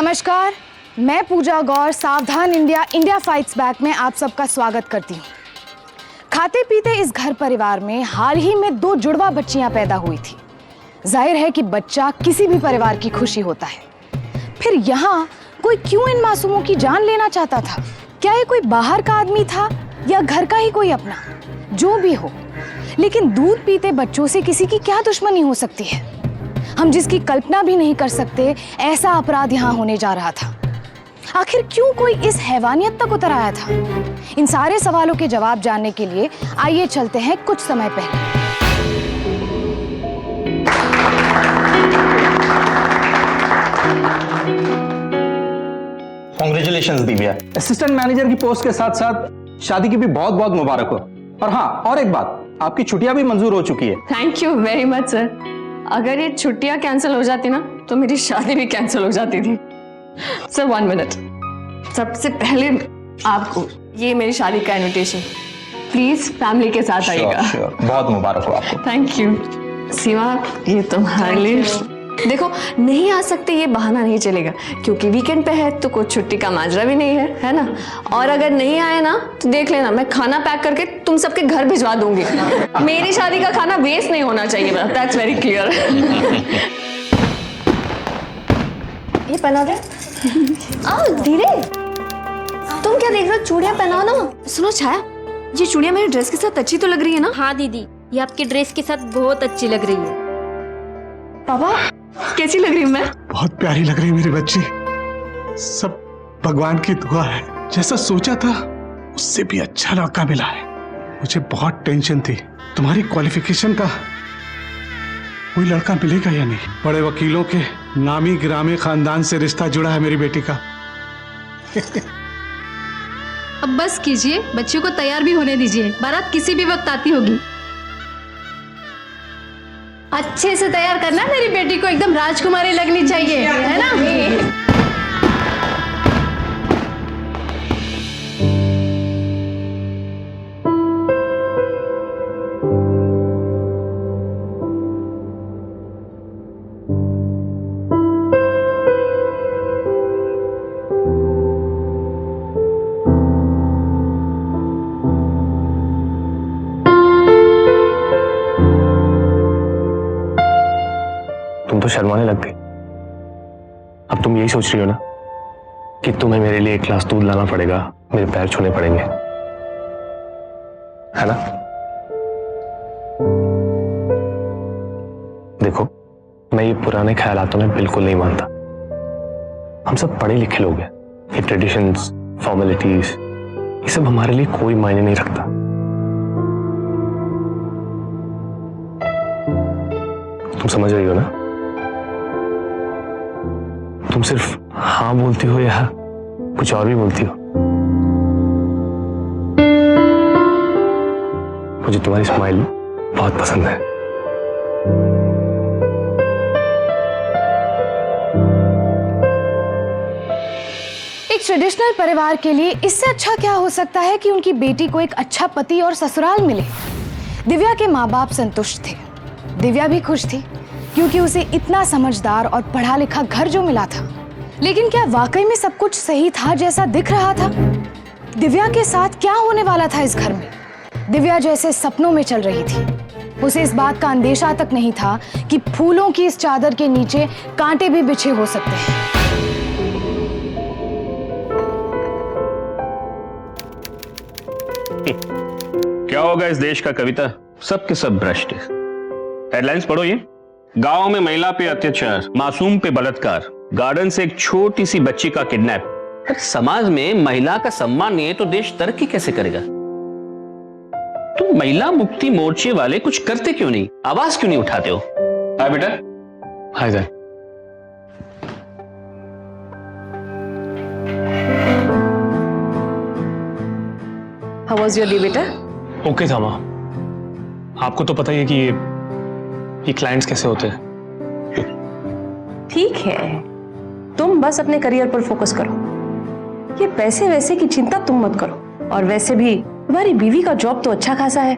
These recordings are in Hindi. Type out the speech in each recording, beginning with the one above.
नमस्कार, मैं पूजा गौर सावधान इंडिया फाइट्स बैक में आप सबका स्वागत करती हूँ। खाते पीते इस घर परिवार में हाल ही में 2 जुड़वा बच्चियां पैदा हुई थी। जाहिर है कि बच्चा किसी भी परिवार की खुशी होता है। फिर यहाँ कोई क्यों इन मासूमों की जान लेना चाहता था? क्या ये कोई बाहर का आदमी था या घर का ही कोई अपना? जो भी हो, लेकिन दूध पीते बच्चों से किसी की क्या दुश्मनी हो सकती है? हम जिसकी कल्पना भी नहीं कर सकते, ऐसा अपराध यहाँ होने जा रहा था। आखिर क्यों कोई इस हैवानियत तक उतर आया था? इन सारे सवालों के जवाब जानने के लिए आइए चलते हैं कुछ समय पहले। कांग्रेचुलेशंस दिव्या। असिस्टेंट मैनेजर की पोस्ट के साथ साथ शादी की भी बहुत बहुत मुबारक हो। और हाँ, और एक बात, आपकी छुट्टियां भी मंजूर हो चुकी है। Thank you very much sir. अगर ये छुट्टियां कैंसिल हो जाती ना तो मेरी शादी भी कैंसिल हो जाती थी। सर 1 मिनट, सबसे पहले आपको ये मेरी शादी का इनविटेशन, प्लीज फैमिली के साथ आइएगा। श्योर, बहुत मुबारक हो आपको। Thank you. सीमा, ये तुम्हारे लिए। देखो, नहीं आ सकते ये बहाना नहीं चलेगा, क्योंकि वीकेंड पे है तो कुछ छुट्टी का माजरा भी नहीं है ना? और अगर नहीं आए ना तो देख लेना, मैं खाना पैक करके तुम सबके घर भिजवा दूंगी। मेरी शादी का खाना वेस्ट नहीं होना चाहिए, दैट्स वेरी क्लियर। ये पहना दे। आओ धीरे। तुम क्या देख रहे हो? चूड़ियां पहनाओ ना। सुनो छाया, ये चूड़ियां मेरी ड्रेस के साथ अच्छी तो लग रही है ना? हाँ दीदी, ये आपकी ड्रेस के साथ बहुत अच्छी लग रही है। पापा, कैसी लग रही हूँ मैं? बहुत प्यारी लग रही है मेरी बच्ची। सब भगवान की दुआ है। जैसा सोचा था उससे भी अच्छा लड़का मिला है। मुझे बहुत टेंशन थी तुम्हारी क्वालिफिकेशन का, कोई लड़का मिलेगा या नहीं। बड़े वकीलों के नामी गिरामी खानदान से रिश्ता जुड़ा है मेरी बेटी का। अब बस कीजिए, बच्चियों को तैयार भी होने दीजिए, बारात किसी भी वक्त आती होगी। अच्छे से तैयार करना, मेरी बेटी को एकदम राजकुमारी लगनी चाहिए, है ना? तुम तो शर्माने लग गई। अब तुम यही सोच रही हो ना कि तुम्हें मेरे लिए 1 गिलास दूध लाना पड़ेगा, मेरे पैर छूने पड़ेंगे, है ना? देखो, मैं ये पुराने ख्यालातों में बिल्कुल नहीं मानता। हम सब पढ़े लिखे लोग हैं। ये ट्रेडिशंस, फॉर्मेलिटीज, ये सब हमारे लिए कोई मायने नहीं रखता। तुम समझ रही हो ना? तुम सिर्फ हाँ बोलती हो या कुछ और भी बोलती हो? मुझे तुम्हारी स्माइल बहुत पसंद है। एक ट्रेडिशनल परिवार के लिए इससे अच्छा क्या हो सकता है कि उनकी बेटी को एक अच्छा पति और ससुराल मिले। दिव्या के माँ बाप संतुष्ट थे, दिव्या भी खुश थी, क्योंकि उसे इतना समझदार और पढ़ा लिखा घर जो मिला था। लेकिन क्या वाकई में सब कुछ सही था जैसा दिख रहा था? दिव्या के साथ क्या होने वाला था इस घर में? दिव्या जैसे सपनों में चल रही थी। उसे इस बात का अंदेशा तक नहीं था कि फूलों की इस चादर के नीचे कांटे भी बिछे हो सकते हैं। क्या होगा इस देश का कविता? सब के सब भ्रष्ट। हेडलाइंस पढ़ो ये। गांव में महिला पे अत्याचार, मासूम पे बलात्कार, गार्डन से एक छोटी सी बच्ची का किडनैप। समाज में महिला का सम्मान नहीं है तो देश तरक्की कैसे करेगा? तुम महिला मुक्ति मोर्चे वाले कुछ करते क्यों नहीं? आवाज क्यों नहीं उठाते हो? हाय बेटा। Hi sir. How was your day बेटा? ओके था माँ। आपको तो पता ही है कि ये क्लाइंट्स कैसे होते हैं। ठीक है, तुम बस अपने करियर पर फोकस करो। ये पैसे वैसे की चिंता तुम मत करो। और वैसे भी तुम्हारी बीवी का जॉब तो अच्छा खासा है,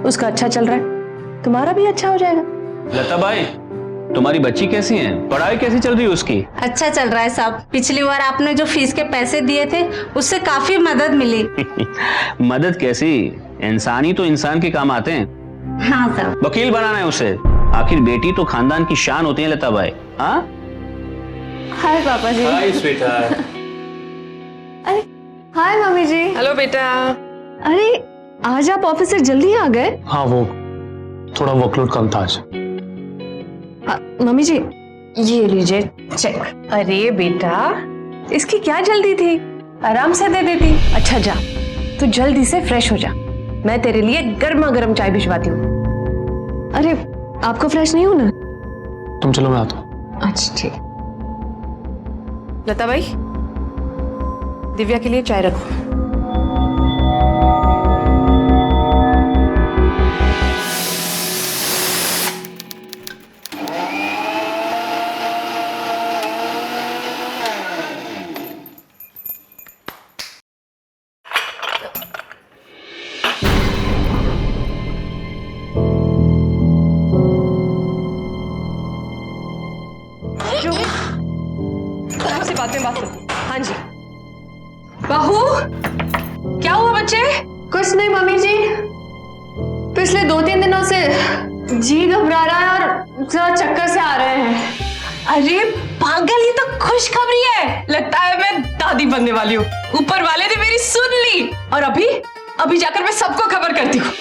उसका अच्छा चल रहा है, तुम्हारा भी अच्छा हो जाएगा। लता भाई, तुम्हारी बच्ची कैसी है, पढ़ाई कैसी चल रही है उसकी? अच्छा चल रहा है साहब। पिछली बार आपने जो फीस के पैसे दिए थे उससे काफी मदद मिली। मदद कैसी, इंसान ही तो इंसान के काम आते हैं। हाँ साहब। वकील बनाना है उसे, आखिर बेटी तो खानदान की शान होती है लता भाई। हाँ हाय पापा जी। हाय स्वीटहार्ट। अरे हाय मम्मी जी। हेलो बेटा। अरे आज आप ऑफिस से जल्दी आ गए? हाँ, वो थोड़ा वर्कलोड कम था आज। मम्मी जी ये लीजिए चेक। अरे बेटा, इसकी क्या जल्दी थी, आराम से दे देती। अच्छा जा, तू जल्दी से फ्रेश हो जा, मैं तेरे लिए गर्मा गर्म चाय भिजवाती हूँ। अरे आपको फ्रेश नहीं होना? तुम चलो, मैं आता हूँ। अच्छा ठीक। लता भाई, दिव्या के लिए चाय रखो। आपसे बात में बात करो। हाँ जी बहू, क्या हुआ बच्चे? कुछ नहीं मम्मी जी, पिछले 2-3 दिनों से जी घबरा रहा है और जरा चक्कर से आ रहे हैं। अरे पागल, ये तो खुशखबरी है। लगता है मैं दादी बनने वाली हूँ। ऊपर वाले ने मेरी सुन ली और अभी जाकर मैं सबको खबर करती हूँ।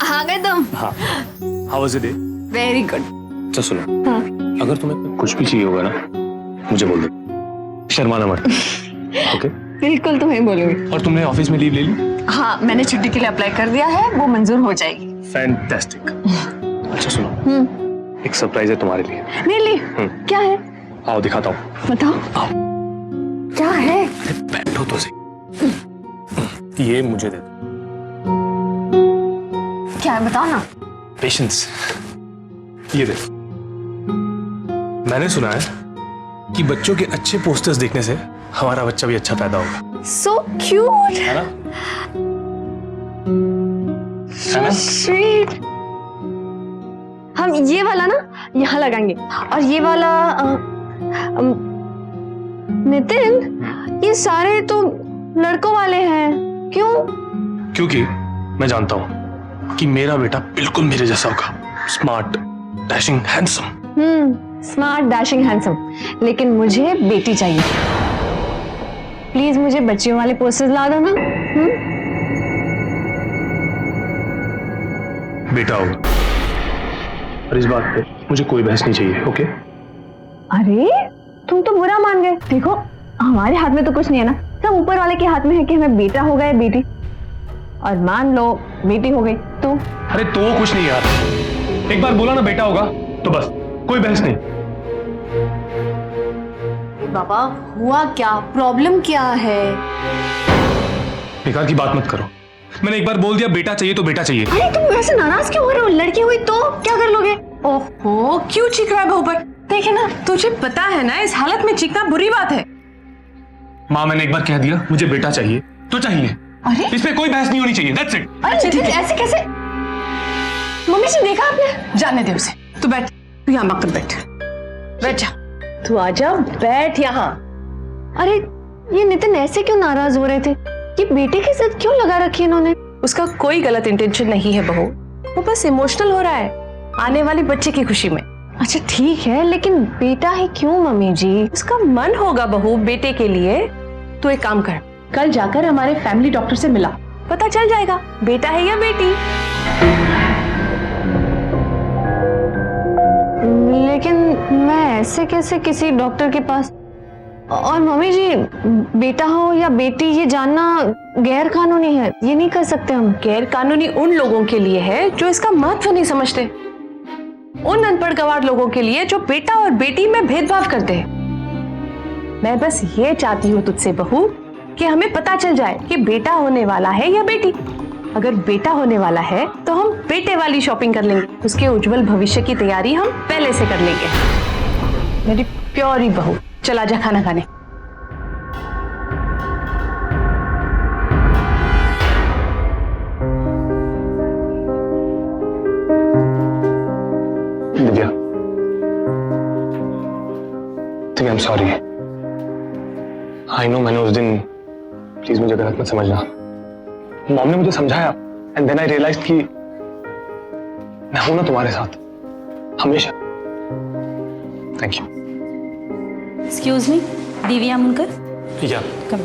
आ गए तुम? हाँ, how was it? Very good. अच्छा सुनो, अगर तुम्हें कुछ भी चाहिए होगा ना, मुझे बोल दो, शर्माना मत। ओके? बिल्कुल तुम्हें बोलूंगी। और तुमने ऑफिस में लीव ले ली? हाँ, मैंने छुट्टी के लिए अप्लाई कर दिया है, वो मंजूर हो जाएगी। फैंटास्टिक। अच्छा सुनो, एक सरप्राइज है तुम्हारे लिए। मेरे लिए? क्या है? आओ दिखाता हूँ। बताओ। आओ। क्या है? बैठो तो सही। ये मुझे दे दो। क्या है बताओ ना। पेशेंस। ये देखो, मैंने सुना है कि बच्चों के अच्छे पोस्टर्स देखने से हमारा बच्चा भी अच्छा पैदा होगा। सो क्यूट, है ना? So sweet. हम ये वाला ना यहाँ लगाएंगे और ये वाला नितिन, ये सारे तो लड़कों वाले हैं, क्यों? क्योंकि मैं जानता हूँ कि मेरा बेटा बिल्कुल मेरे जैसा होगा, smart, dashing, handsome. Smart, dashing, handsome, लेकिन मुझे बेटी चाहिए। प्लीज मुझे बच्चियों वाले पोस्टर्स ला दो ना। बेटा होगा, और इस बात पे मुझे कोई बहस नहीं चाहिए। ओके? अरे तुम तो बुरा मान गए। देखो हमारे हाथ में तो कुछ नहीं है ना, सब ऊपर वाले के हाथ में है कि हमें बेटा होगा या बेटी। और मान लो बेटी हो गई तो? अरे तो कुछ नहीं यार, एक बार बोला ना बेटा होगा तो बस, कोई बहस नहीं। बाबा हुआ क्या, प्रॉब्लम क्या है? बेकार की बात मत करो, मैंने एक बार बोल दिया बेटा चाहिए तो बेटा चाहिए। अरे तुम ऐसे नाराज क्यों हो रहे हो? लड़की हुई तो क्या कर लोगे? ओहो, क्यों चीख रहा है बहू पर? देखे ना, तुझे पता है ना इस हालत में चीखना बुरी बात है। माँ, मैंने एक बार कह दिया मुझे बेटा चाहिए तो चाहिए। अरे इसमें कोई बहस नहीं होनी चाहिए। That's it. अरे ठीक है, ऐसे कैसे? मम्मी से देखा आपने? जाने दे उसे, तू बैठ, तू यहाँ मत बैठ, बैठ जा, तू आजा, बैठ यहाँ। अरे ये नितिन ऐसे क्यों नाराज हो रहे थे? ये बेटे के साथ क्यों लगा रखी इन्होंने? उसका कोई गलत इंटेंशन नहीं है बहू, वो बस इमोशनल हो रहा है आने वाले बच्चे की खुशी में। अच्छा ठीक है, लेकिन बेटा ही क्यों मम्मी जी? उसका मन होगा बहू बेटे के लिए। तू एक काम कर, कल जाकर हमारे फैमिली डॉक्टर से मिला, पता चल जाएगा बेटा है या बेटी। लेकिन मैं ऐसे कैसे किसी डॉक्टर के पास? और मम्मी जी, बेटा हो या बेटी ये जानना गैर कानूनी है, ये नहीं कर सकते हम। गैर कानूनी उन लोगों के लिए है जो इसका महत्व नहीं समझते, उन अनपढ़ गंवार लोगों के लिए जो बेटा और बेटी में भेदभाव करते हैं। मैं बस ये चाहती हूँ तुझसे बहू कि हमें पता चल जाए कि बेटा होने वाला है या बेटी, अगर बेटा होने वाला है तो हम बेटे वाली शॉपिंग कर लेंगे, उसके उज्जवल भविष्य की तैयारी हम पहले से कर लेंगे। मेरी प्यारी बहू, चल आजा खाना खाने। Divya, Divya, I am sorry. I know मैंने उस दिन, प्लीज मुझे गलत मत समझना। मॉम ने मुझे समझाया एंड देन आई रियलाइज्ड कि मैं हूं ना तुम्हारे साथ हमेशा। Thank you. Excuse me, Divya Munkar. या कम।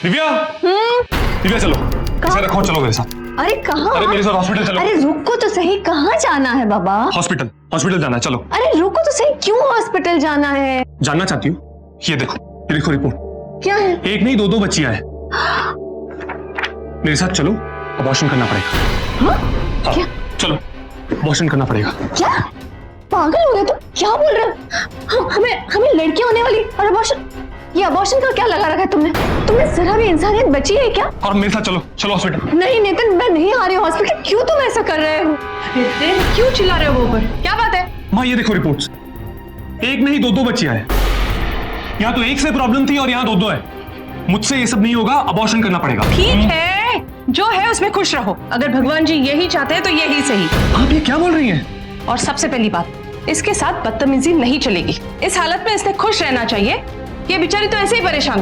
दिव्या, दिव्या चलो, इसे रखो, चलो मेरे साथ। अरे कहाँ? अरे मेरे साथ हॉस्पिटल चलो। अरे रुको तो सही, कहाँ जाना है बाबा? हॉस्पिटल, हॉस्पिटल जाना है, चलो। अरे रुको तो सही, क्यों हॉस्पिटल जाना है? जानना चाहती हूँ? ये देखो रिपोर्ट। क्या है? एक नहीं, दो बच्चियां हैं। मेरे साथ चलो, अबॉर्शन करना पड़ेगा। हाँ, क्या? चलो, अबॉर्शन करना पड़ेगा। क्या पागल हो गए तुम? क्या बोल रहे हो? हमें लड़की होने वाली और अबॉर्शन? ये अबॉर्शन का क्या लगा रखा है तुमने? तुम्हें जरा भी इंसानियत बची है क्या? और मेरे साथ चलो, चलो हॉस्पिटल। नहीं नितिन, मैं नहीं आ रही हूँ हॉस्पिटल। क्यों तुम ऐसा कर रहे हो? नितिन, क्यों चिल्ला रहे हो वो ऊपर? क्या बात है? माँ ये देखो रिपोर्ट्स, एक नहीं दो बच्चियां हैं। यहाँ तो एक से प्रॉब्लम थी और यहाँ दो है। मुझसे ये सब नहीं होगा, अबॉर्शन करना पड़ेगा। ठीक है, जो है उसमें खुश रहो। अगर भगवान जी यही चाहते हैं तो यही सही। आप ये क्या बोल रही हैं? और सबसे पहली बात, इसके साथ बदतमीजी नहीं चलेगी। इस हालत में इसने खुश रहना चाहिए। ये बेचारी तो ऐसे ही परेशान।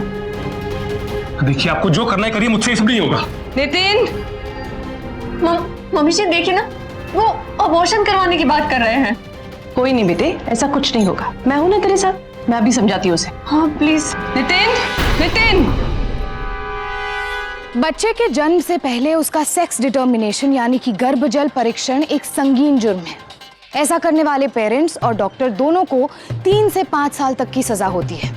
देखिए, आपको जो करना है करिए, मुझसे ये सब नहीं होगा। नितिन, मम्मी जी देखिए ना, वो अबॉर्शन करवाने की बात कर रहे हैं। कोई नहीं बेटे, ऐसा कुछ नहीं होगा। मैं हूं ना तेरे साथ, मैं अभी समझाती हूँ उसे। हाँ प्लीज। नितिन, बच्चे के जन्म से पहले उसका सेक्स डिटर्मिनेशन यानी कि गर्भजल परीक्षण एक संगीन जुर्म है। ऐसा करने वाले पेरेंट्स और डॉक्टर दोनों को 3 से 5 साल तक की सजा होती है।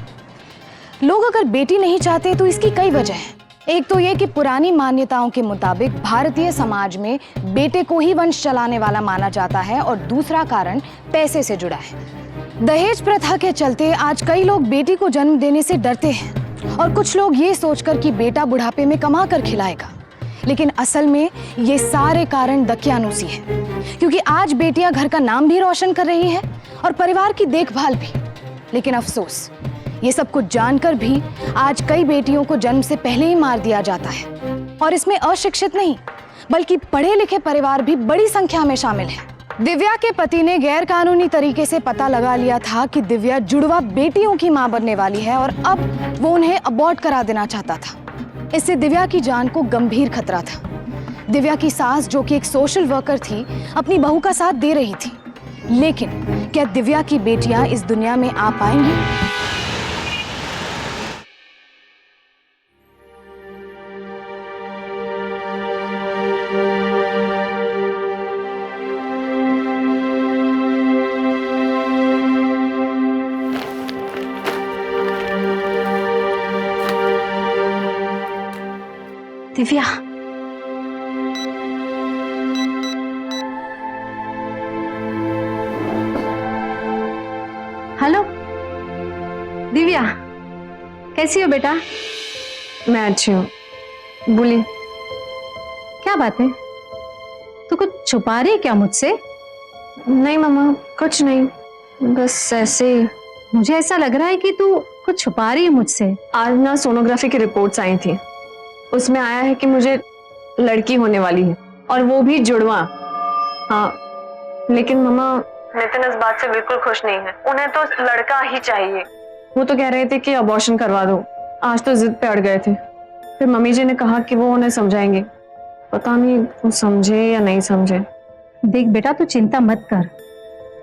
लोग अगर बेटी नहीं चाहते तो इसकी कई वजह हैं। एक तो ये कि पुरानी मान्यताओं के मुताबिक भारतीय समाज में बेटे को ही वंश चलाने वाला माना जाता है, और दूसरा कारण पैसे से जुड़ा है। दहेज प्रथा के चलते आज कई लोग बेटी को जन्म देने से डरते हैं, और कुछ लोग ये सोचकर कि बेटा बुढ़ापे में कमा कर खिलाएगा। लेकिन असल में ये सारे कारण दकियानूसी है, क्योंकि आज बेटियां घर का नाम भी रोशन कर रही हैं और परिवार की देखभाल भी। लेकिन अफसोस, ये सब कुछ जानकर भी आज कई बेटियों को जन्म से पहले ही मार दिया जाता है, और इसमें अशिक्षित नहीं बल्कि पढ़े लिखे परिवार भी बड़ी संख्या में शामिल हैं। दिव्या के पति ने गैर कानूनी तरीके से पता लगा लिया था कि दिव्या जुड़वा बेटियों की मां बनने वाली है, और अब वो उन्हें अबॉर्ट करा देना चाहता था। इससे दिव्या की जान को गंभीर खतरा था। दिव्या की सास, जो कि एक सोशल वर्कर थी, अपनी बहू का साथ दे रही थी। लेकिन क्या दिव्या की बेटियां इस दुनिया में आ पाएंगी? दिव्या, हेलो दिव्या, कैसी हो बेटा? मैं अच्छी हूँ, बोलिए। क्या बात है, तू कुछ छुपा रही है क्या मुझसे? नहीं मामा, कुछ नहीं, बस ऐसे ही। मुझे ऐसा लग रहा है कि तू कुछ छुपा रही है मुझसे। आज ना सोनोग्राफी की रिपोर्ट्स आई थी, उसमें आया है कि मुझे लड़की होने वाली है, और वो भी जुड़वा। हाँ, लेकिन मामा नितिन इस बात से बिल्कुल खुश नहीं है। उन्हें तो लड़का ही चाहिए। वो तो कह रहे थे कि अबॉर्शन करवा दो। आज तो जिद पे अड़ गए थे। फिर मम्मी जी ने कहा कि वो उन्हें समझाएंगे। पता नहीं वो समझे या नहीं समझे। देख बेटा, तू चिंता मत कर,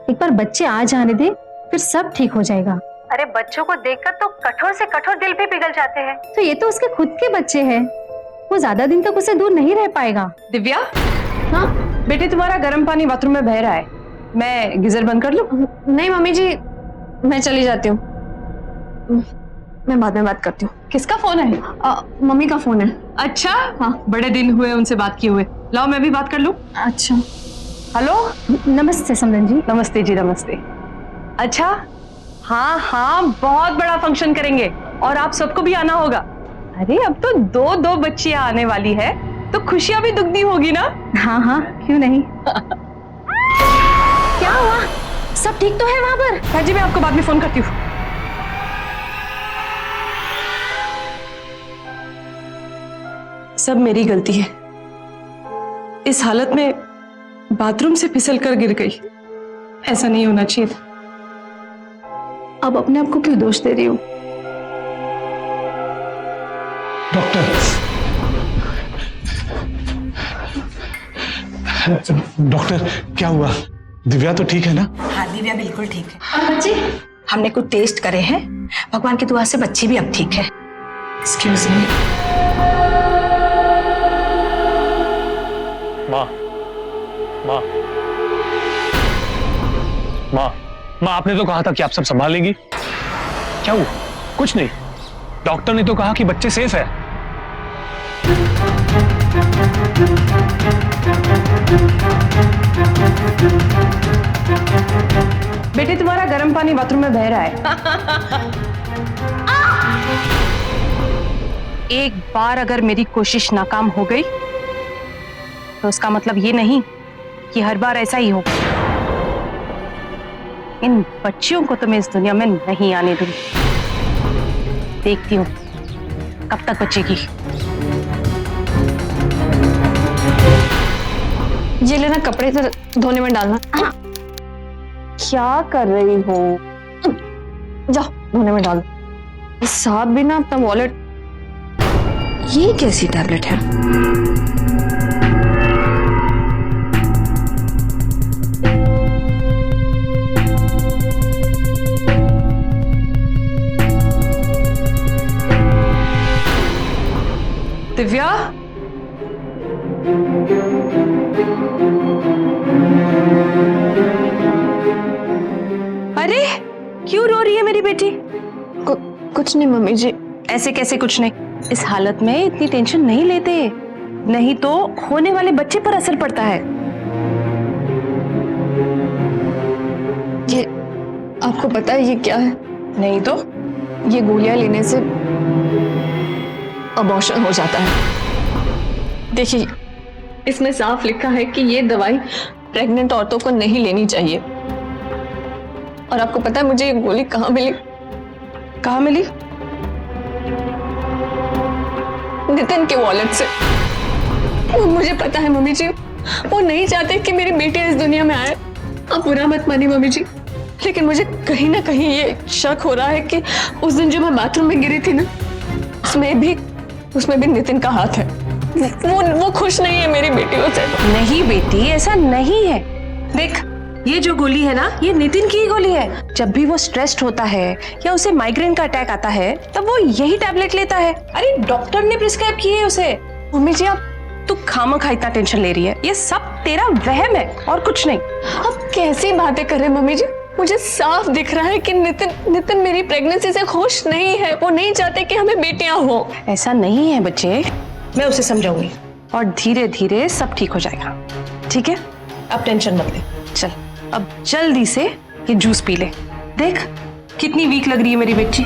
एक बार बच्चे आ जाने दे, फिर सब ठीक हो जाएगा। अरे बच्चों को देखकर तो कठोर से कठोर दिल भी पिघल जाते हैं। तो ये तो उसके खुद के बच्चे हैं, वो ज्यादा दिन तक उसे दूर नहीं रह पाएगा। दिव्या, हाँ बेटे तुम्हारा गर्म पानी बाथरूम में बह रहा है, मैं गीजर बंद कर लूं? नहीं मम्मी जी, मैं चली जाती हूँ, मैं बाद में बात करती हूँ। किसका फोन है? मम्मी का फोन है। अच्छा, हाँ, बड़े दिन हुए उनसे बात किए हुए। लाओ मैं भी बात कर लूं। अच्छा, हेलो, नमस्ते समरन जी। नमस्ते जी, नमस्ते। अच्छा, हाँ हाँ, बहुत बड़ा फंक्शन करेंगे और आप सबको भी आना होगा। अरे अब तो दो दो बच्चियां आने वाली है तो खुशियां भी दुगनी होगी ना। हाँ हाँ, क्यों नहीं। क्या हुआ, सब ठीक तो है वहां पर? हाँ जी, मैं आपको बाद में फोन करती हूँ। सब मेरी गलती है। इस हालत में बाथरूम से फिसल कर गिर गई, ऐसा नहीं होना चाहिए था। अब अपने आप को क्यों दोष दे रही हूँ? डॉक्टर क्या हुआ? दिव्या तो ठीक है ना? हाँ, दिव्या बिल्कुल ठीक है। बच्ची, हमने कुछ टेस्ट करे हैं, भगवान की दुआ से बच्ची भी अब ठीक है। Excuse me. माँ माँ माँ माँ, आपने तो कहा था कि आप सब संभाल लेंगी। क्या हुआ? कुछ नहीं, डॉक्टर ने तो कहा कि बच्चे सेफ है। बेटे, तुम्हारा गर्म पानी बाथरूम में बह रहा है। एक बार अगर मेरी कोशिश नाकाम हो गई तो उसका मतलब ये नहीं कि हर बार ऐसा ही होगा। इन बच्चियों को तो मैं इस दुनिया में नहीं आने दूंगी। देखती हूँ कब तक बचेगी। ये लेना, कपड़े तो धोने में डालना। क्या कर रही हो? जाओ धोने में डाल। साथ भी ना अपना वॉलेट। ये कैसी टैबलेट है? दिव्या, अरे क्यों रो रही है मेरी बेटी? कुछ नहीं मम्मी जी। ऐसे कैसे कुछ नहीं? इस हालत में इतनी टेंशन नहीं लेते, नहीं तो होने वाले बच्चे पर असर पड़ता है। ये आपको पता है ये क्या है? नहीं तो? ये गोलियां लेने से अबॉर्शन हो जाता है। देखिए, इसमें साफ लिखा है कि ये दवाई प्रेग्नेंट औरतों को नहीं लेनी चाहिए। और आपको पता है मुझे ये गोली कहाँ मिली? कहाँ मिली? नितिन के वॉलेट से। वो मुझे पता है मम्मी जी, वो नहीं चाहते कि मेरी बेटी इस दुनिया में आए। आप बुरा मत मानिए मम्मी जी, लेकिन मुझे कहीं ना कहीं ये शक हो रहा है कि उस दिन जो मैं बाथरूम में गिरी थी ना, उसमें भी नितिन का हाथ है। वो खुश नहीं है मेरी बेटियों से। नहीं बेटी, ऐसा नहीं है। देख, ये जो गोली है ना, ये नितिन की ही गोली है। जब भी वो स्ट्रेस्ड होता है या उसे माइग्रेन का अटैक आता है तब वो यही टैबलेट लेता है। अरे डॉक्टर ने प्रिस्क्राइब की है उसे। मम्मी जी, आप तू खामखा इतना टेंशन ले रही है। ये सब तेरा वहम है और कुछ नहीं। आप कैसी बातें कर रहे हैं मम्मी जी? मुझे साफ दिख रहा है कि नितिन मेरी प्रेगनेंसी से खुश नहीं है। वो नहीं चाहते कि हमें बेटियां हो। ऐसा नहीं है बच्चे, मैं उसे समझाऊंगी और धीरे धीरे सब ठीक हो जाएगा। ठीक है, अब टेंशन मत ले। चल अब जल्दी से ये जूस पी ले। देख कितनी वीक लग रही है मेरी बेटी।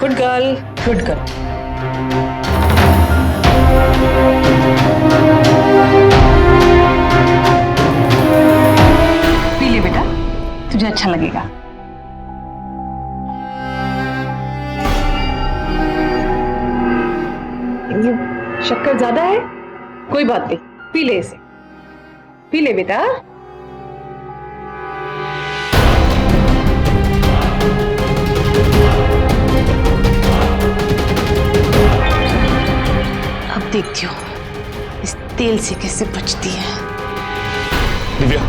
Good girl, good girl. P ले बेटा, तुझे अच्छा लगेगा। ये शक्कर ज्यादा है? कोई बात नहीं, पी ले इसे। पी ले बेटा। अब देखती हूँ इस तेल से कैसे बचती है। दिव्या,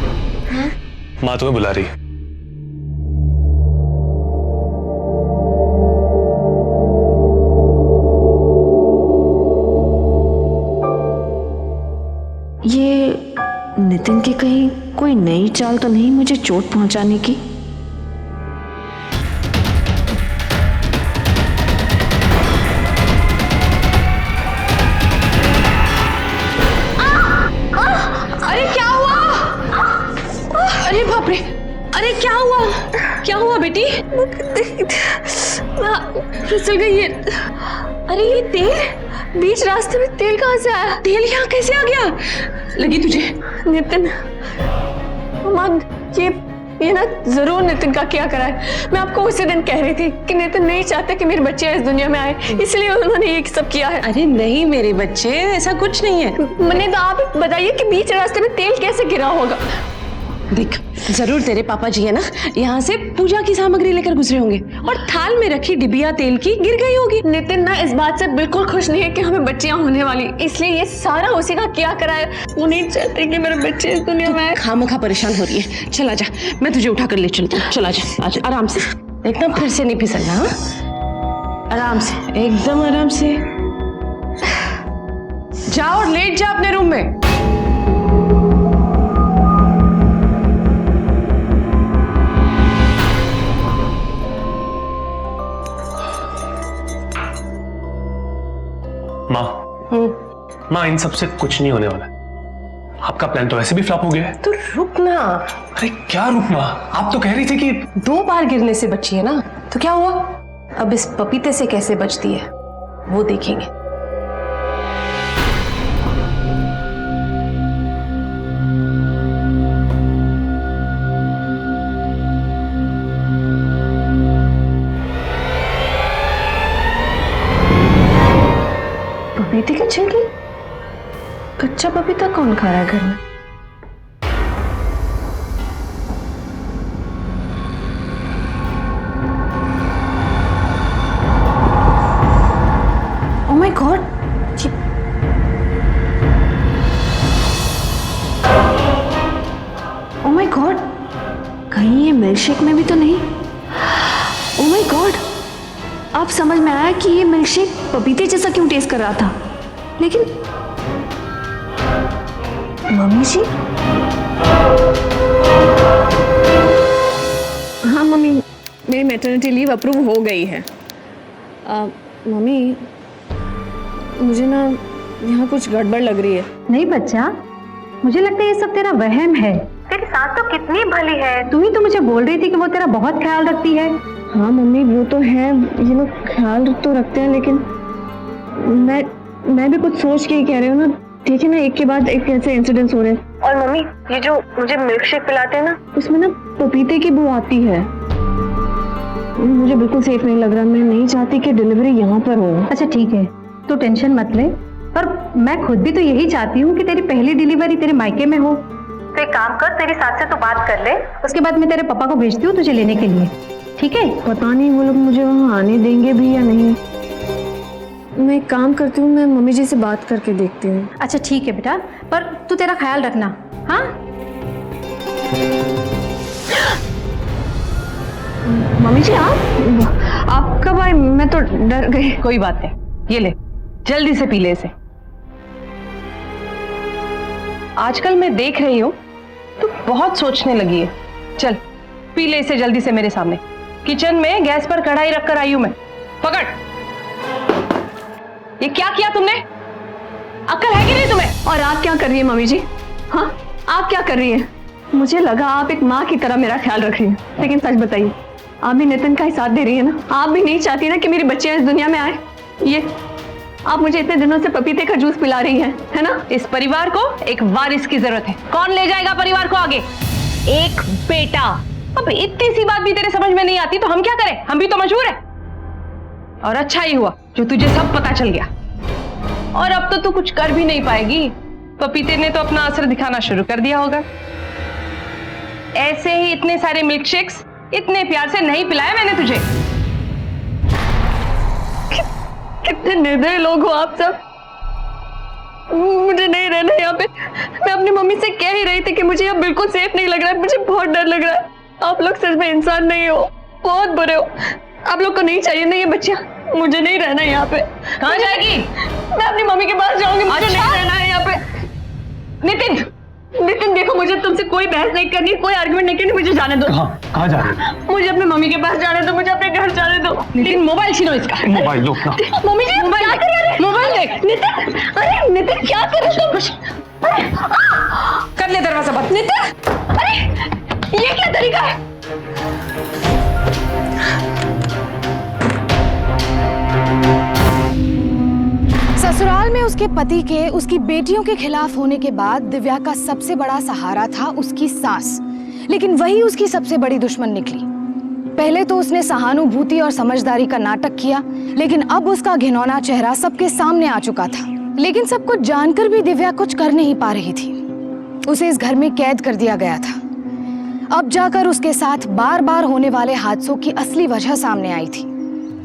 माँ तुम्हें बुला रही है। ये नितिन की कहीं कोई नई चाल तो नहीं मुझे चोट पहुंचाने की? अरे क्या हुआ? अरे बाप रे, अरे क्या हुआ? क्या हुआ बेटी? फिसल गई है। अरे ये तेल, बीच रास्ते में तेल कहाँ से आया? तेल यहाँ कैसे आ गया? लगी तुझे? नितिन, माँ ये ना जरूर नितिन का क्या करा है। मैं आपको उसी दिन कह रही थी कि नितिन नहीं चाहते कि मेरे बच्चे इस दुनिया में आए, इसलिए उन्होंने ये सब किया है। अरे नहीं मेरे बच्चे, ऐसा कुछ नहीं है। मैंने तो आप बताइए कि बीच रास्ते में तेल कैसे गिरा होगा? देख, जरूर तेरे पापा जी है ना, यहाँ से पूजा की सामग्री लेकर गुजरे होंगे और थाल में रखी डिबिया तेल की गिर गई होगी। नितिन ना इस बात से बिल्कुल खुश नहीं है कि हमें बच्चियां होने वाली, इसलिए ये सारा उसी का किया करा है। वो नहीं चाहते कि मेरे बच्चे इस दुनिया में आए। खामखा परेशान हो रही है, चला जा, मैं तुझे उठा कर ले चलती हूँ। चला जा, आजा आराम से, एकदम फिर से नहीं फिसलना। हाँ, आराम से, एकदम आराम से जाओ और लेट जा अपने रूम में। माँ, इन सब से कुछ नहीं होने वाला। आपका प्लान तो वैसे भी फ्लॉप हो गया है। तो रुक ना। अरे क्या रुक माँ, आप तो कह रही थी कि 2 बार गिरने से बची है ना, तो क्या हुआ? अब इस पपीते से कैसे बचती है वो देखेंगे। पपीते की छिलकी? कच्चा पपीता कौन खा रहा है घर में? Oh my God, oh my God, कहीं ये मिल्कशेक में भी तो नहीं? ओह माय गॉड, अब समझ में आया कि ये मिल्कशेक पपीते जैसा क्यों टेस्ट कर रहा था। लेकिन मम्मी जी, हाँ मम्मी, मेरी मैटरनिटी लीव अप्रूव हो गई है। मम्मी, मुझे ना यहाँ कुछ गड़बड़ लग रही है। नहीं बच्चा, मुझे लगता है ये सब तेरा वहम है। तेरी सास तो कितनी भली है, तू ही तो मुझे बोल रही थी कि वो तेरा बहुत ख्याल रखती है। हाँ मम्मी, वो तो है, ये लोग ख्याल तो रखते हैं, लेकिन मैं भी कुछ सोच के ही कह रही हूँ ना। ठीक है ना, एक के बाद एक ऐसे इंसिडेंट्स हो रहे हैं। और मम्मी, ये जो मुझे मिल्क शेक पिलाते हैं ना, उसमें ना पपीते की बू आती है। मुझे बिल्कुल सेफ नहीं लग रहा। मैं नहीं चाहती कि डिलीवरी यहाँ पर हो। अच्छा ठीक है, तू टेंशन मत ले, पर मैं खुद भी तो यही चाहती हूँ कि तेरी पहली डिलीवरी तेरे मायके में हो। तो एक काम कर, तेरी सास से तो बात कर ले, उसके बाद मैं तेरे पापा को भेजती हूँ तुझे लेने के लिए, ठीक है? पता नहीं वो लोग मुझे वहाँ आने देंगे भी या नहीं। मैं एक काम करती हूँ, मैं मम्मी जी से बात करके देखती हूँ। अच्छा ठीक है बेटा, पर तू तेरा ख्याल रखना। हाँ मम्मी जी, आप कब आए? मैं तो डर गई। कोई बात नहीं, ये ले, जल्दी से पी ले इसे। आजकल मैं देख रही हूँ तू बहुत सोचने लगी है। चल पी ले इसे जल्दी से मेरे सामने। किचन में गैस पर कढ़ाई रखकर आई हूं मैं। पकड़। ये क्या किया तुमने? अक्ल है कि नहीं तुम्हें? और आप क्या कर रही है मम्मी जी? हाँ, आप क्या कर रही है? मुझे लगा आप एक माँ की तरह मेरा ख्याल रख रही है, लेकिन सच बताइए, आप भी नितिन का ही साथ दे रही है ना? आप भी नहीं चाहती ना कि मेरी बच्चियां इस दुनिया में आए? ये आप मुझे इतने दिनों से पपीते का जूस पिला रही हैं, है ना? इस परिवार को एक वारिस की जरूरत है। कौन ले जाएगा परिवार को आगे? एक बेटा। अब इतनी सी बात भी तेरे समझ में नहीं आती तो हम क्या करें? हम भी तो मजबूर है। और अच्छा ही हुआ जो तुझे सब पता चल गया। और अब तो तू कुछ कर भी नहीं पाएगी। पपीते ने तो अपना असर दिखाना शुरू कर दिया होगा। ऐसे ही इतने सारे मिल्क शेक्स इतने प्यार से नहीं पिलाए मैंने तुझे। कितने निर्दयी लोग हो आप सब। मुझे नहीं रहना यहाँ पे। मैं अपनी मम्मी से कह ही रही थी कि मुझे यहाँ बिल्कुल सेफ नहीं लग रहा है, मुझे बहुत डर लग रहा है। आप लोग सच में इंसान नहीं हो, बहुत बुरे हो। आप लोग को नहीं चाहिए ना ये बच्चियां। मुझे नहीं रहना यहाँ पे। कहाँ जाएगी? मैं अपनी मम्मी के पास जाऊंगी। मुझे नहीं रहना है यहाँ पे। नितिन, नितिन देखो, मुझे तुमसे कोई बहस नहीं करनी, कोई आर्गुमेंट नहीं करनी। मुझे जाने दो। कहाँ जा रहे हैं? मुझे अपनी मम्मी के पास जाने दो, मुझे अपने घर जाने दो। नितिन मोबाइल छीनो इसका। मोबाइल लो ना। मम्मी जी मोबाइल क्या कर रहे हैं? मोबाइल देख। नितिन, अरे नितिन क्या कर रहे हो तुम? कर ले दरवाजा बंद। नितिन, अरे ये क्या तरीका है? ससुराल में उसके पति के उसकी बेटियों के खिलाफ होने के बाद दिव्या का सबसे बड़ा सहारा था उसकी सास, लेकिन वही उसकी सबसे बड़ी दुश्मन निकली। पहले तो उसने सहानुभूति और समझदारी का नाटक किया, लेकिन अब उसका घिनौना चेहरा सबके सामने आ चुका था। लेकिन सब कुछ जानकर भी दिव्या कुछ कर नहीं पा रही थी। उसे इस घर में कैद कर दिया गया था। अब जाकर उसके साथ बार बार होने वाले हादसों की असली वजह सामने आई थी।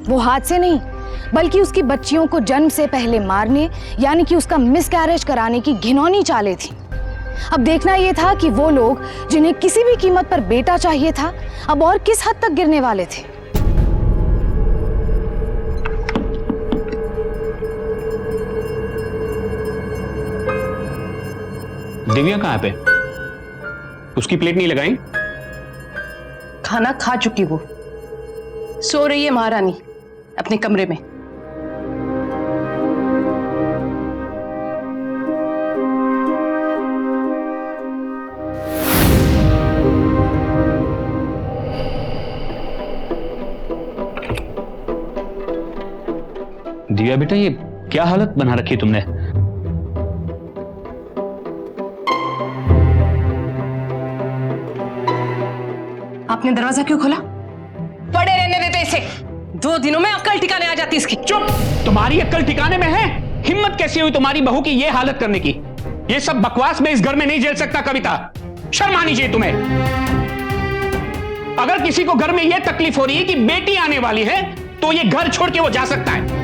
वो हादसे नहीं, बल्कि उसकी बच्चियों को जन्म से पहले मारने यानी कि उसका मिसकैरेज कराने की घिनौनी चालें थी। अब देखना यह था कि वो लोग जिन्हें किसी भी कीमत पर बेटा चाहिए था, अब और किस हद तक गिरने वाले थे। दिव्या कहाँ पे? उसकी प्लेट नहीं लगाई? खाना खा चुकी वो, सो रही है महारानी अपने कमरे में। दिव्या बेटा, ये क्या हालत बना रखी तुमने? आपने दरवाजा क्यों खोला? पड़े रहने देते इसे, 2 दिनों में अक्ल ठिकाने आ जाती इसकी। चुप! तुम्हारी अक्ल ठिकाने में है? हिम्मत कैसी हुई तुम्हारी बहू की ये हालत करने की? ये सब बकवास मैं इस घर में नहीं झेल सकता कविता। शर्म आनी चाहिए तुम्हें। अगर किसी को घर में यह तकलीफ हो रही है कि बेटी आने वाली है, तो ये घर छोड़ के वो जा सकता है।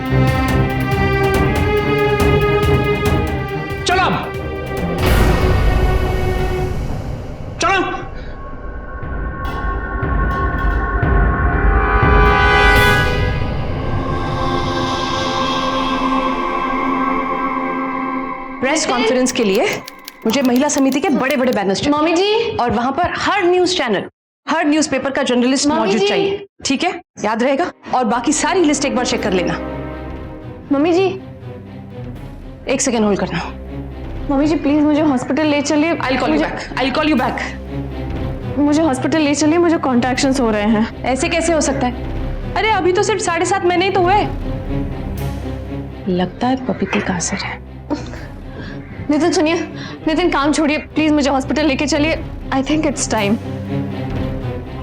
चलो अब, चलो। प्रेस कॉन्फ्रेंस के लिए मुझे महिला समिति के बड़े बड़े बैनर्स चाहिए। मम्मी जी। और वहां पर हर न्यूज चैनल, हर न्यूज़पेपर का जर्नलिस्ट मम्मी मौजूद जी। चाहिए। ठीक है, याद रहेगा। और बाकी सारी लिस्ट एक बार चेक कर लेना। मम्मी जी, 1 सेकेंड होल्ड करना। मम्मी जी प्लीज मुझे हॉस्पिटल ले चलिए। I call you back. मुझे हॉस्पिटल ले चलिए, मुझे कॉन्ट्रैक्शंस हो रहे हैं। ऐसे कैसे हो सकता है? अरे अभी तो सिर्फ 7.5 महीने ही तो हुए। लगता है पपीते का असर है। नितिन सुनिए, नितिन काम छोड़िए, प्लीज मुझे हॉस्पिटल लेके चलिए। I think it's time.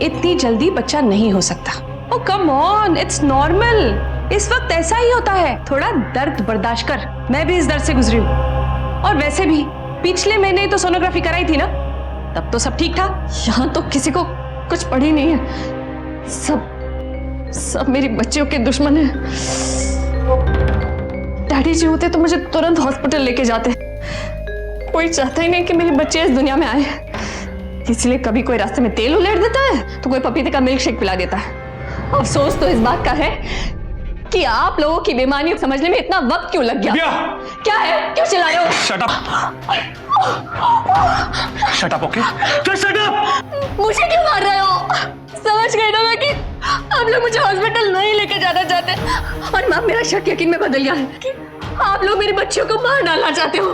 इतनी जल्दी बच्चा नहीं हो सकता। ओह कम ऑन, इट्स नॉर्मल। इस वक्त ऐसा ही होता है। थोड़ा दर्द बर्दाश्त कर, मैं भी इस दर्द से गुजरी हूँ। और वैसे भी पिछले महीने ही तो सोनोग्राफी कराई थी ना, तब तो सब ठीक था। यहाँ तो किसी को कुछ पड़ी नहीं है, सब मेरी बच्चियों के दुश्मन है। डैडी जी होते तो मुझे तुरंत हॉस्पिटल लेके जाते। कोई चाहता ही नहीं कि मेरे बच्चे इस दुनिया में आए, इसलिए कभी कोई रास्ते में तेल उलेट देता है तो कोई पपीते का मिल्क शेक पिला देता है। अफसोस तो इस बात का है कि आप लोगों की बीमारियों को समझने में इतना वक्त क्यों लग गया। क्या है, क्यों चिल्ला रहे हो? Shut up, shut up, okay? Just shut up. मुझे क्यों मार रहे हो? समझ गए ना मैं कि आप लोग मुझे हॉस्पिटल नहीं लेके जाना चाहते। और मां, मेरा शक यकीन में बदल गया है कि आप लोग मेरी बच्चियों को मार डालना चाहते हो।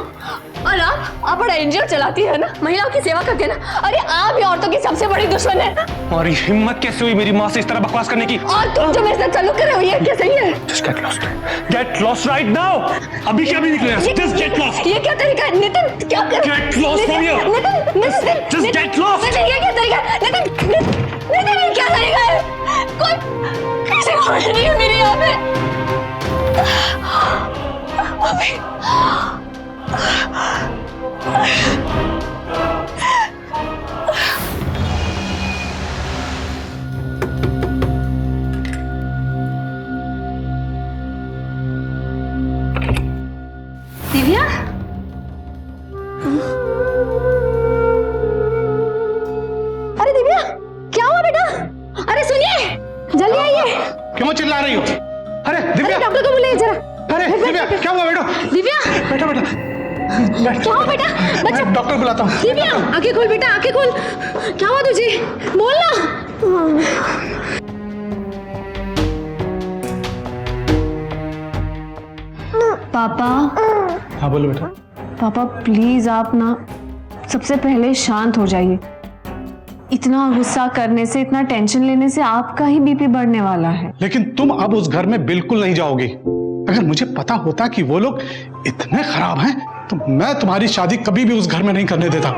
और आप बड़ा एनजीओ चलाती है ना, महिलाओं की सेवा करते हैं ना। अरे आप ही औरतों की सबसे बड़ी दुश्मन है। और हिम्मत कैसे हुई मेरी माँ से इस तरह बकवास करने की? और तुम जो मेरे साथ चालू कर रहे हो, ये क्या सही है? Just get lost right now. अभी क्या भी निकले? Just get lost. ये क्या तरीका है नितिन? क्या कर? Get lost from here. Nitin, Just get lost. Nitin, ये क्या तरीका है? नितिन, ये क्या तरीका है? कोई किसी को नहीं है मेरे यहाँ पे। दिव्या, अरे दिव्या, क्या हुआ बेटा? अरे सुनिए, जल्दी आइए। क्यों चिल्ला रही हो? अरे दिव्या, डॉक्टर को बुलाइए जरा। अरे दिव्या, क्या हुआ बेटा? दिव्या, बेटा बेटा, क्या हुआ बेटा? बच्चा, मैं डॉक्टर बुलाता हूँ। दिव्या, आंखें खोल बेटा, आंखें खोल। क्या हुआ तुझे? बोलना। पापा, हाँ बोलो बेटा। पापा प्लीज आप ना सबसे पहले शांत हो जाइए। इतना गुस्सा करने से, इतना टेंशन लेने से आपका ही बीपी बढ़ने वाला है। लेकिन तुम अब उस घर में बिल्कुल नहीं जाओगी। अगर मुझे पता होता कि वो लोग इतने खराब हैं तो मैं तुम्हारी शादी कभी भी उस घर में नहीं करने देता।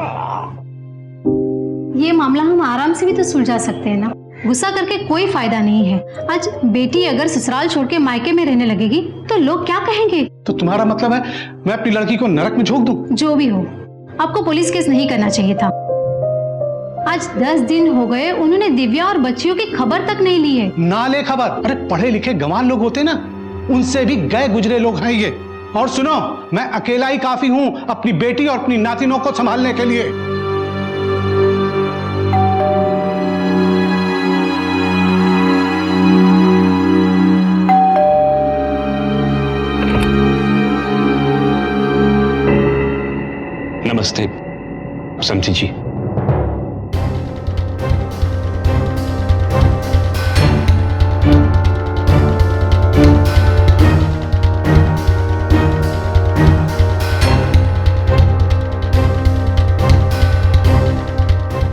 ये मामला हम आराम से भी तो सुलझा सकते हैं ना, गुस्सा करके कोई फायदा नहीं है। आज बेटी अगर ससुराल छोड़ के मायके में रहने लगेगी तो लोग क्या कहेंगे? तो तुम्हारा मतलब है मैं अपनी लड़की को नरक में झोंक दूं? जो भी हो, आपको पुलिस केस नहीं करना चाहिए था। आज 10 दिन हो गए, उन्होंने दिव्या और बच्चियों की खबर तक नहीं ली है। ना ले खबर? अरे पढ़े लिखे गंवार लोग होते ना, उनसे भी गए गुजरे लोग हैं ये। और सुनो, मैं अकेला ही काफी हूं अपनी बेटी और अपनी नातिनों को संभालने के लिए। नमस्ते समझी जी।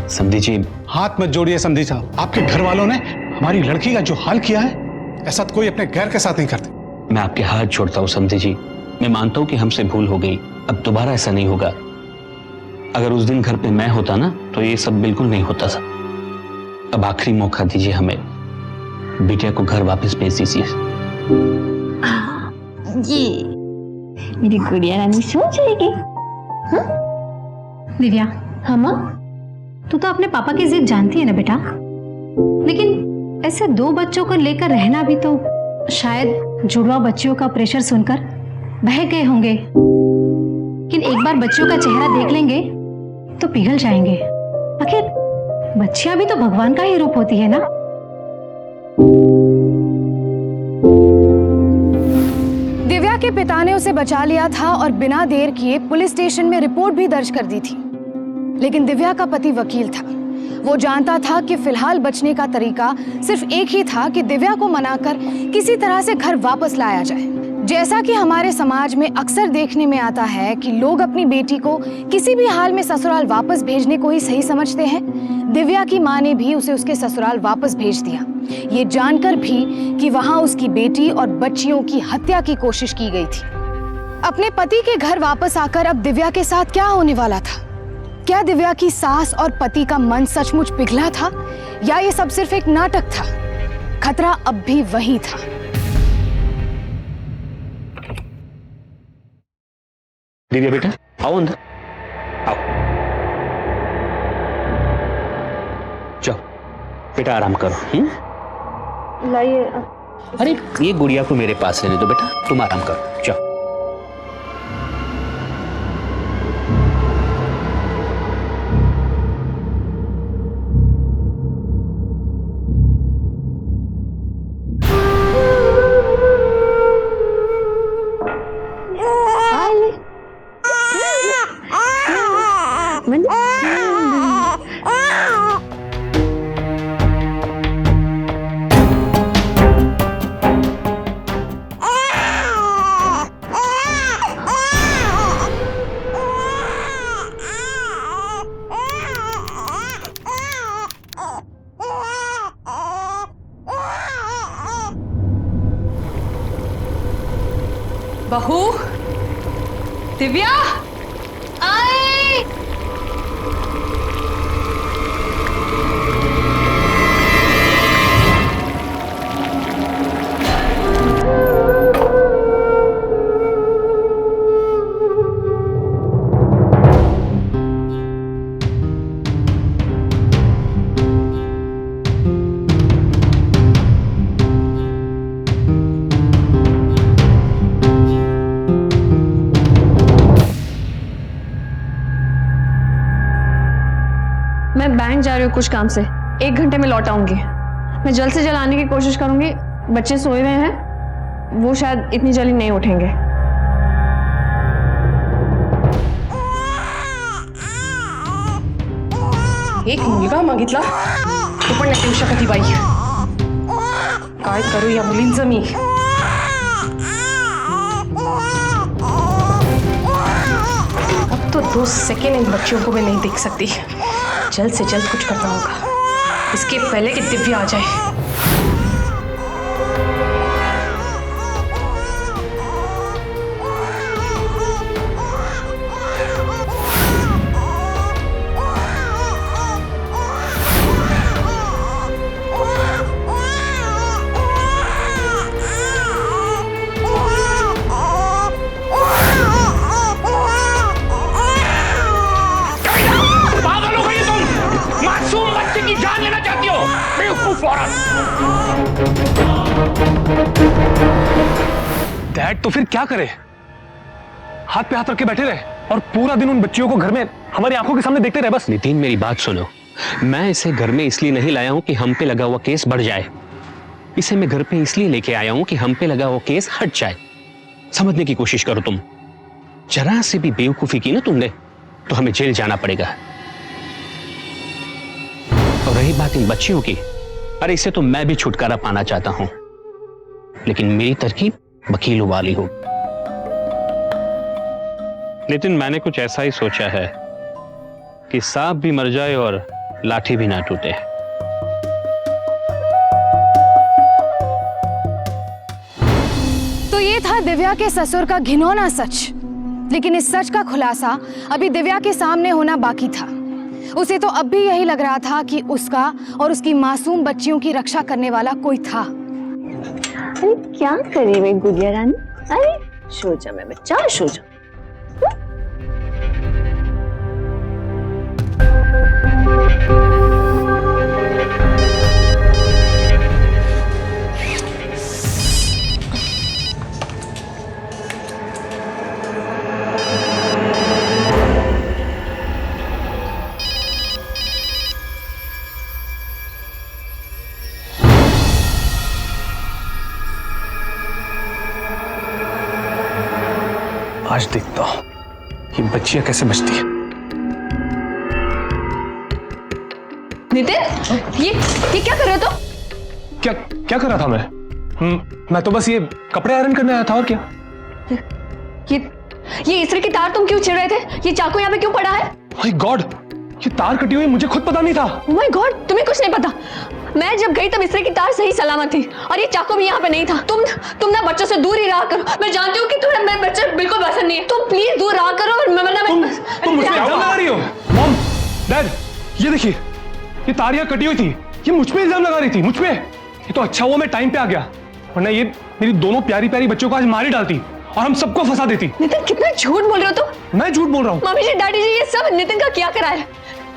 समधी जी, हाथ मत जोड़िए समधी साहब। आपके घर वालों ने हमारी लड़की का जो हाल किया है, ऐसा तो कोई अपने गैर के साथ नहीं करते। मैं आपके हाथ जोड़ता हूँ समधी जी। मैं मानता हूँ कि हमसे भूल हो गई, अब दोबारा ऐसा नहीं होगा। अगर उस दिन घर पे मैं होता ना तो ये सब बिल्कुल नहीं होता था। अब आखिरी मौका दीजिए हमें, बिटिया को घर वापस भेज दीजिए। ये मेरी गुड़िया रानी सो जाएगी। दिव्या, हाँ माँ, तू तो अपने पापा की जिद जानती है ना बेटा, लेकिन ऐसे 2 बच्चों को लेकर रहना भी तो शायद जुड़वा बच्चियों का प्रेशर सुनकर बहक गए होंगे। लेकिन एक बार बच्चियों का चेहरा देख लेंगे तो पिघल जाएंगे। आखिर बच्चियां भी तो भगवान का ही रूप होती है ना। दिव्या के पिता ने उसे बचा लिया था और बिना देर किए पुलिस स्टेशन में रिपोर्ट भी दर्ज कर दी थी। लेकिन दिव्या का पति वकील था। वो जानता था कि फिलहाल बचने का तरीका सिर्फ एक ही था कि दिव्या को मनाकर किसी तरह से घर वापस लाया जाए। जैसा कि हमारे समाज में अक्सर देखने में आता है कि लोग अपनी बेटी को किसी भी हाल में ससुराल वापस भेजने को ही सही समझते हैं, दिव्या की मां ने भी उसे उसके ससुराल वापस भेज दिया, ये जानकर भी कि वहां उसकी बेटी और बच्चियों की हत्या की कोशिश की गई थी। अपने पति के घर वापस आकर अब दिव्या के साथ क्या होने वाला था? क्या दिव्या की सास और पति का मन सचमुच पिघला था या ये सब सिर्फ एक नाटक था? खतरा अब भी वही था। दिव्या बेटा, आओ अंदर आओ। जाओ बेटा, आराम करो। लाइए। अरे ये गुड़िया को मेरे पास रहने दो बेटा, तुम आराम करो, जाओ। बहू, दिव्या, आए। मैं बैंक जा रही हूँ कुछ काम से, 1 घंटे में लौट आऊंगी। मैं जल्द से जल्द आने की कोशिश करूंगी। बच्चे सोए हुए हैं, वो शायद इतनी जल्दी नहीं उठेंगे। एक मुलगा मागितला तो पण नाही देऊ शकत ही बाई। काय करू या मुलींचं मी? अब तो 2 सेकेंड इन बच्चियों को मैं नहीं देख सकती। जल्द से जल्द कुछ करना होगा, इसके पहले कि दिव्या आ जाए। डैड तो फिर क्या करे? हाथ पे हाथ रख के बैठे रहे और पूरा दिन उन बच्चियों को घर में हमारी आंखों के सामने देखते रहे बस। नितिन मेरी बात सुनो, मैं इसे घर में इसलिए नहीं लाया हूं कि हम पे लगा हुआ केस बढ़ जाए। इसे मैं घर पे इसलिए लेके आया हूं कि हम पे लगा हुआ केस हट जाए। समझने की कोशिश करो तुम। जरा से भी बेवकूफी की ना तुमने तो हमें जेल जाना पड़ेगा। और रही बात इन बच्चियों की, अरे इसे तो मैं भी छुटकारा पाना चाहता हूं, लेकिन मेरी तरकीब वकीलों वाली हो। नितिन मैंने कुछ ऐसा ही सोचा है कि सांप भी मर जाए और लाठी भी ना टूटे। तो ये था दिव्या के ससुर का घिनौना सच, लेकिन इस सच का खुलासा अभी दिव्या के सामने होना बाकी था। उसे तो अब भी यही लग रहा था कि उसका और उसकी मासूम बच्चियों की रक्षा करने वाला कोई था। अरे क्या करी वे गुड़िया रानी? अरे सो जा मैं बच्चा, सो जा। आज देखता हूं ये बच्चियां कैसे बचती है। नितिन ये क्या कर रहे हो तुम? क्या क्या कर रहा था मैं? मैं तो बस ये कपड़े आयरन करने आया था और क्या। ये इस्त्री की तार तुम क्यों छेड़ रहे थे? ये चाकू यहाँ पे क्यों पड़ा है? माय गॉड, ये तार कटी हुई मुझे खुद पता नहीं था। Oh my God, तुम्हें कुछ नहीं पता। मैं जब गई तब इस्त्री की तार सही सलामत थी और ये चाकू भी यहाँ पे नहीं था। तुम ना बच्चों से दूर ही रहा करो। मैं जानती हूँ कि तुम्हें मैं बच्चे बिल्कुल पसंद नहीं है। तुम प्लीज दूर रहा करो और तुम मुझ पे इल्जाम लगा रही हो। मॉम, डैड, ये देखिए, ये तार यहाँ कटी हुई थी। ये मुझ पे इल्जाम लगा रही थी, मुझ पे। ये तो अच्छा हुआ मैं टाइम पे आ गया, वरना ये मेरी दोनों प्यारी प्यारी बच्चों को आज मार ही डालती और हम सबको फंसा देती। नितिन कितना झूठ बोल रहे हो तुम? मैं झूठ बोल रहा हूँ? मम्मी जी, डैडी जी, ये सब नितिन का क्या करा है?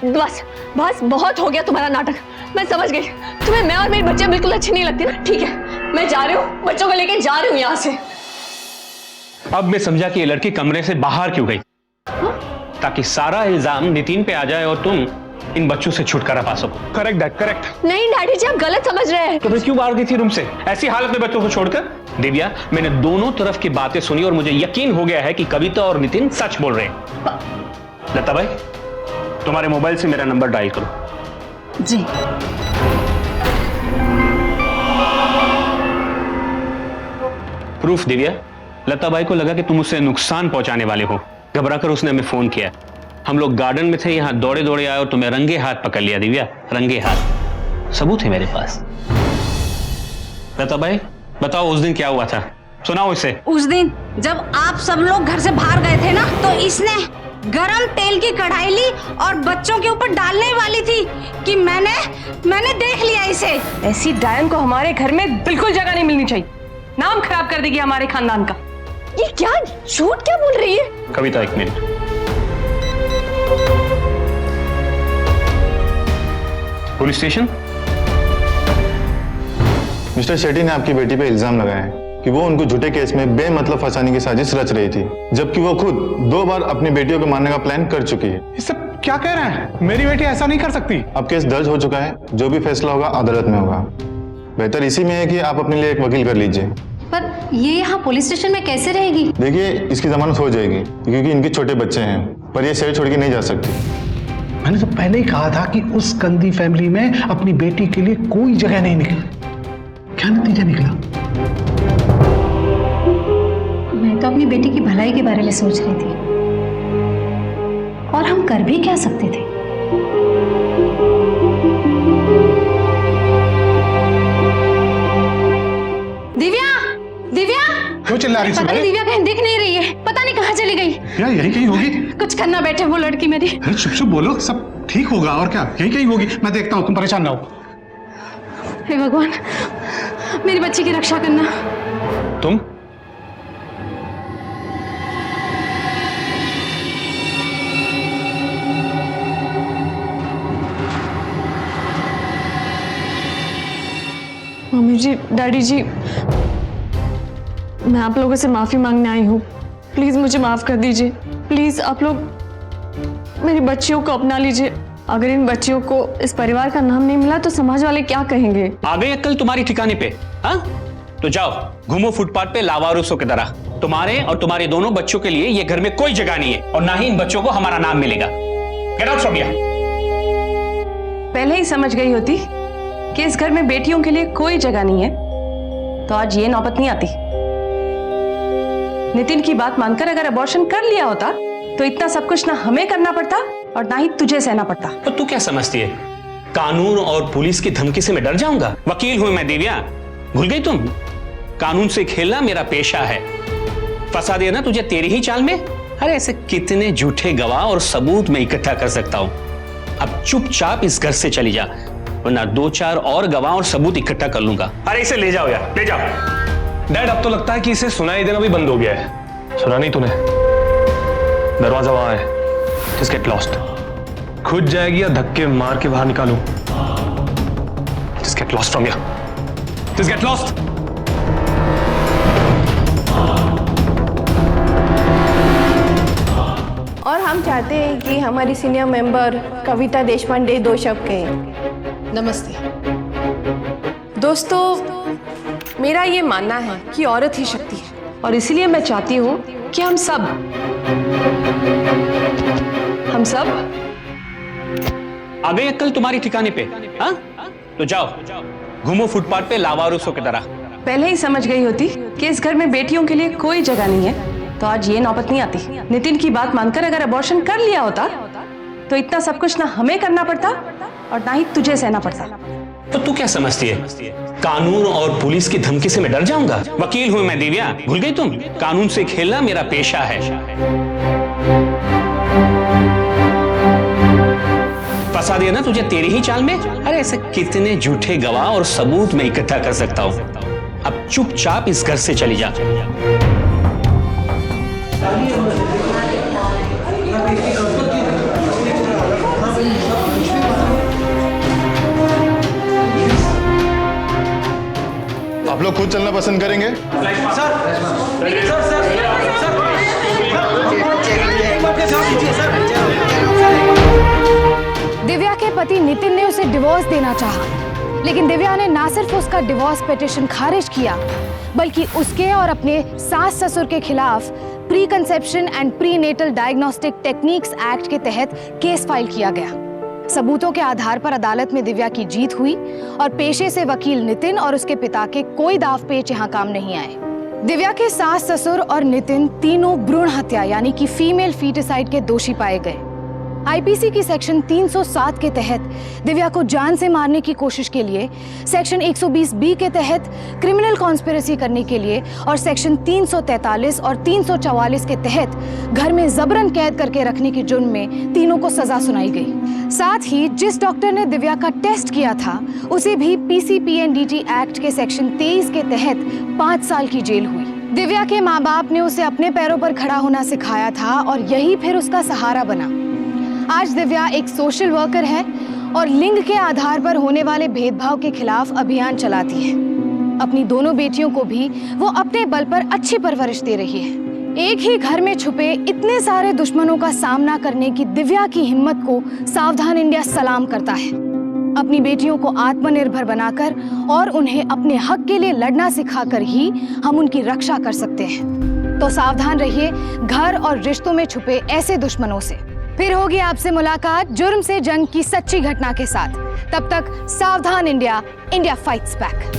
बस बस बहुत हो गया तुम्हारा नाटक। मैं समझ गई, तुम्हें मैं और मेरे बच्चे बिल्कुल अच्छे नहीं लगते ना। ठीक है, मैं जा रही हूँ, बच्चों को लेके जा रही हूँ यहाँ से। अब मैं समझा कि ये लड़की कमरे से बाहर क्यों गई, ताकि सारा इल्जाम नितिन पे आ जाए और तुम इन बच्चों से छुटकारा पा सको। Correct dad, correct. नहीं डैडी जी, आप गलत समझ रहे हैं। तो फिर क्यों बाहर गई थी रूम से ऐसी हालत में बच्चों को छोड़कर? दिव्या, मैंने दोनों तरफ की बातें सुनी और मुझे यकीन हो गया है कि कविता और नितिन सच बोल रहे हैं। लता भाई, तुम्हारे मोबाइल से मेरा नंबर डायल करो। जी। प्रूफ दिव्या, लता भाई को लगा कि तुम उससे नुकसान पहुंचाने वाले हो। घबराकर उसने हमें फोन किया। हम लोग गार्डन में थे, यहां दौड़े दौड़े आए और तुम्हें रंगे हाथ पकड़ लिया। दिव्या, रंगे हाथ। सबूत है मेरे पास। लता भाई बताओ, उस दिन क्या हुआ था? सुनाओ इसे। उस दिन जब आप सब लोग घर से बाहर गए थे ना, तो इसने गरम तेल की कढ़ाई ली और बच्चों के ऊपर डालने वाली थी कि मैंने देख लिया इसे। ऐसी डायन को हमारे घर में बिल्कुल जगह नहीं मिलनी चाहिए। नाम खराब कर देगी हमारे खानदान का। ये क्या झूठ क्या बोल रही है? कविता, एक minute. Police station. Mister Shetty ने आपकी बेटी पे इल्जाम लगाया है कि वो उनको झूठे केस में बेमतलब फंसाने की साजिश रच रही थी, जबकि वो खुद 2 बार अपनी बेटियों को मारने का प्लान कर चुकी है। ये सब क्या कह रहे हैं? मेरी बेटी ऐसा नहीं कर सकती। अब केस दर्ज हो चुका है, जो भी फैसला होगा अदालत में होगा। बेहतर इसी में है कि आप अपने लिए एक वकील कर लीजिए। पर ये यहाँ पुलिस स्टेशन में कैसे रहेगी? देखिए, इसकी जमानत हो जाएगी क्योंकि इनके छोटे बच्चे हैं, पर ये शहर छोड़ के नहीं जा सकती। मैंने तो पहले ही कहा था कि उस गंदी फैमिली में अपनी बेटी के लिए कोई जगह नहीं निकली। क्या नतीजा निकला? मैं तो अपनी बेटी की भलाई के बारे में सोच रही थी, और हम कर भी क्या सकते थे। दिव्या क्यों चिल्ला रही पता नहीं, दिव्या कहीं दिख नहीं रही है। पता नहीं कहाँ चली गई। यार यही कहीं होगी। कुछ करना बैठे वो लड़की मेरी। अरे चुप चुप बोलो, सब ठीक होगा। और क्या, यही कहीं होगी। मैं देखता हूँ, तुम परेशान ना हो। हे भगवान, मेरी बच्ची की रक्षा करना। तुम? जी, डैडी जी, मैं आप लोगों से माफी मांगने आई हूँ। प्लीज मुझे माफ कर दीजिए। प्लीज आप लोग मेरी बच्चियों को अपना लीजिए। अगर इन बच्चियों को इस परिवार का नाम नहीं मिला तो समाज वाले क्या कहेंगे? आ गई अक्ल तुम्हारी ठिकाने पे? हाँ, तो जाओ घूमो फुटपाथ पे लावारिसों की तरह। तुम्हारे और तुम्हारे दोनों बच्चों के लिए ये घर में कोई जगह नहीं है और ना ही इन बच्चों को हमारा नाम मिलेगा। Get out from here. पहले ही समझ गई होती कि इस घर में बेटियों के लिए कोई जगह नहीं है तो आज ये नौबत नहीं आती। नितिन की बात मानकर अगर अबॉर्शन कर लिया होता तो इतना सब कुछ ना हमें करना पड़ता और ना ही तुझे सहना पड़ता। तो तू क्या समझती है, कानून और पुलिस की धमकी से मैं डर जाऊंगा? वकील हूं मैं दिव्या, भूल गई तुम? कानून से खेलना मेरा पेशा है। फंसा दिया ना तुझे तेरी ही चाल में? अरे ऐसे कितने झूठे गवाह और सबूत मैं इकट्ठा कर सकता हूं। अब चुपचाप इस घर से चली जा, वरना 2-4 और गवाह और सबूत इकट्ठा कर लूंगा। अरे इसे ले जाओ यार, ले जाओ। डैड अब तो लगता है कि इसे सुनाई देना भी बंद हो गया है। सुना नहीं तूने? दरवाजा वहां है, जस्ट गेट लॉस्ट। खुद जाएगी या धक्के मार के बाहर निकालूं? Just get lost from here, just get lost. और हम चाहते हैं कि हमारी सीनियर मेंबर कविता देशपांडे 2 शब्द कहें। नमस्ते दोस्तों, मेरा ये मानना है कि औरत ही शक्ति है और इसीलिए मैं चाहती हूँ कि हम सब आ गई अक्ल तुम्हारी ठिकाने पे? हाँ, तो जाओ घूमो फुटपाथ पे लावारिसों की तरह। पहले ही समझ गई होती कि इस घर में बेटियों के लिए कोई जगह नहीं है तो आज ये नौबत नहीं आती। नितिन की बात मानकर अगर अबॉर्शन कर लिया होता तो इतना सब कुछ ना हमें करना पड़ता और ना ही तुझे सहना पड़ता। तो तू क्या समझती है, कानून और पुलिस की धमकी से मैं डर जाऊंगा? वकील हूं मैं दिव्या, भूल गई तुम? कानून से खेलना मेरा पेशा है। फंसा दिया ना तुझे तेरी ही चाल में? अरे ऐसे कितने झूठे गवाह और सबूत मैं इकट्ठा कर सकता हूं। अब चुपचाप इस घर से चली जा। आप लोग खुद चलना पसंद करेंगे? दिव्या के पति नितिन ने उसे डिवोर्स देना चाहा, लेकिन दिव्या ने ना सिर्फ उसका डिवोर्स पिटीशन खारिज किया, बल्कि उसके और अपने सास ससुर के खिलाफ preconception and prenatal diagnostic techniques act के तहत केस फाइल किया गया। सबूतों के आधार पर अदालत में दिव्या की जीत हुई और पेशे से वकील नितिन और उसके पिता के कोई दावपेच यहाँ काम नहीं आए। दिव्या के सास ससुर और नितिन तीनों भ्रूण हत्या यानी कि फीमेल फीटिसाइड के दोषी पाए गए। आईपीसी की सेक्शन 307 के तहत दिव्या को जान से मारने की कोशिश के लिए, सेक्शन 120 के तहत क्रिमिनल कॉन्स्पिरेसी करने के लिए और सेक्शन 343 और 344 के तहत घर में जबरन कैद करके रखने के जुर्म में तीनों को सजा सुनाई गई। साथ ही जिस डॉक्टर ने दिव्या का टेस्ट किया था उसे भी पीसीपीएनडीटी एक्ट के सेक्शन 23 के तहत 5 साल की जेल हुई। दिव्या के माँ बाप ने उसे अपने पैरों पर खड़ा होना सिखाया था और यही फिर उसका सहारा बना। आज दिव्या एक सोशल वर्कर है और लिंग के आधार पर होने वाले भेदभाव के खिलाफ अभियान चलाती है। अपनी दोनों बेटियों को भी वो अपने बल पर अच्छी परवरिश दे रही है। एक ही घर में छुपे इतने सारे दुश्मनों का सामना करने की दिव्या की हिम्मत को सावधान इंडिया सलाम करता है। अपनी बेटियों को आत्मनिर्भर बनाकर और उन्हें अपने हक के लिए लड़ना सिखाकर ही हम उनकी रक्षा कर सकते हैं। तो सावधान रहिए घर और रिश्तों में छुपे ऐसे दुश्मनों से। फिर होगी आपसे मुलाकात जुर्म से जंग की सच्ची घटना के साथ। तब तक सावधान इंडिया, इंडिया फाइट्स बैक।